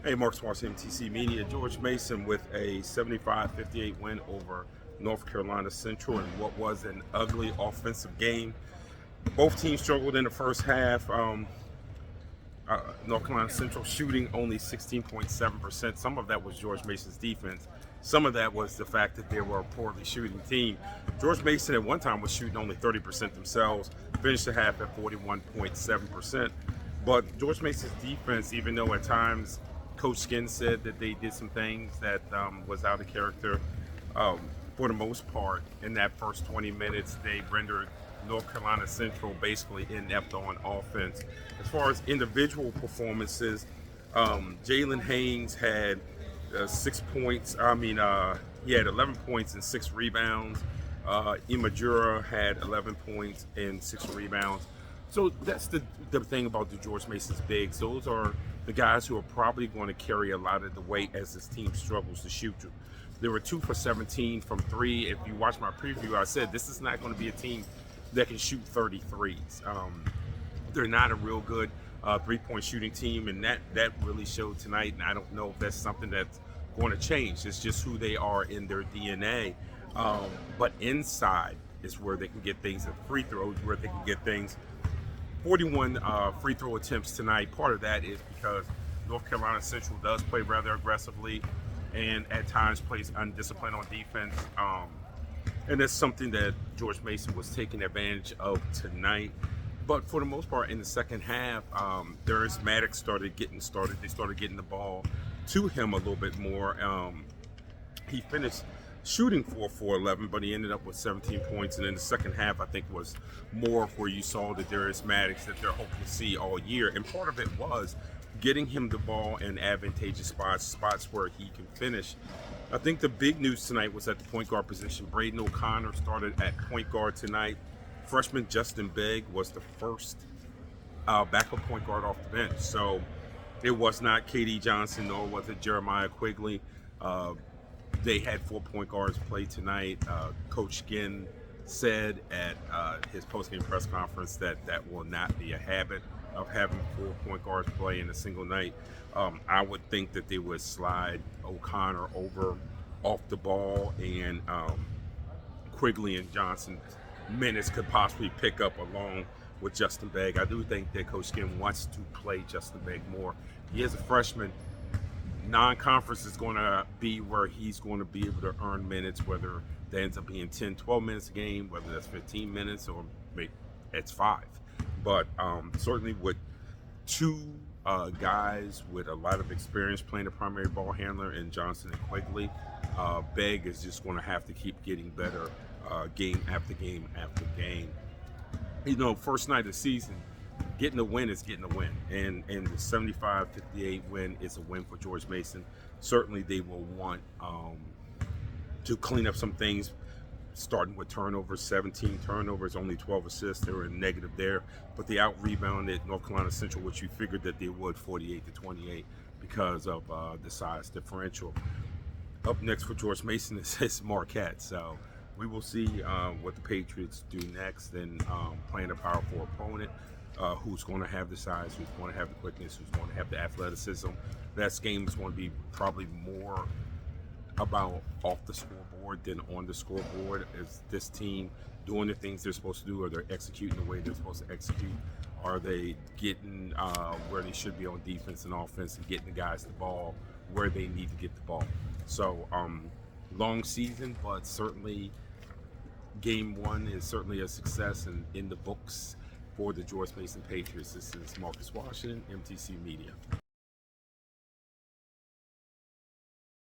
Hey, Mark Swanson, MTC Media. George Mason with a 75-58 win over North Carolina Central in what was an ugly offensive game. Both teams struggled in the first half. North Carolina Central shooting only 16.7%. Some of that was George Mason's defense. Some of that was the fact that they were a poorly shooting team. George Mason at one time was shooting only 30% themselves, finished the half at 41.7%. But George Mason's defense, even though at times Coach Skin said that they did some things that was out of character, for the most part, in that first 20 minutes, they rendered North Carolina Central basically inept on offense. As far as individual performances, Jalen Haynes had 6 points. He had 11 points and 6 rebounds. Imajura had 11 points and 6 rebounds. So that's the thing about the George Mason's bigs. Those are the guys who are probably going to carry a lot of the weight as this team struggles to shoot. There were 2 for 17 from 3. If you watch my preview, I said this is not going to be a team that can shoot 33s. They're not a real good three-point shooting team, and that really showed tonight. And I don't know if that's something that's going to change. It's just who they are in their DNA. But inside is where they can get things at free throws, where they can get things. 41 free throw attempts tonight. Part of that is because North Carolina Central does play rather aggressively and at times plays undisciplined on defense. And that's something that George Mason was taking advantage of tonight. But for the most part, in the second half, Darius Maddox started getting started. They started getting the ball to him a little bit more. He finished shooting 4-for-11, but he ended up with 17 points. And in the second half, I think was more of where you saw the Darius Maddox that they're hoping to see all year. And part of it was getting him the ball in advantageous spots where he can finish. I think the big news tonight was at the point guard position. Braden O'Connor started at point guard tonight. Freshman Justin Begg was the first backup point guard off the bench. So it was not KD Johnson, nor was it Jeremiah Quigley. They had 4 point guards play tonight. Coach Ginn said at his postgame press conference that that will not be a habit of having 4 point guards play in a single night. I would think that they would slide O'Connor over off the ball, and Quigley and Johnson minutes could possibly pick up along with Justin Begg. I do think that Coach Skin wants to play Justin Begg more. He is a freshman. Non-conference is going to be where he's going to be able to earn minutes, whether that ends up being 10, 12 minutes a game, whether that's 15 minutes or maybe it's 5. But certainly with 2 guys with a lot of experience playing the primary ball handler in Johnson and Quigley, Begg is just going to have to keep getting better game after game after game. You know, first night of the season, getting a win is getting a win. And the 75-58 win is a win for George Mason. Certainly they will want to clean up some things, starting with turnovers, 17 turnovers, only 12 assists. They were negative there. But they out-rebounded North Carolina Central, which you figured that they would, 48-28, because of the size differential. Up next for George Mason is Marquette. So we will see what the Patriots do next, and playing a powerful opponent who's going to have the size, who's going to have the quickness, who's going to have the athleticism. That game is going to be probably more about off the scoreboard than on the scoreboard. Is this team doing the things they're supposed to do? Are they executing the way they're supposed to execute? Are they getting where they should be on defense and offense, and getting the guys the ball where they need to get the ball? So long season, but certainly game 1 is certainly a success and in the books for the George Mason Patriots. This is Marcus Washington, MTC Media.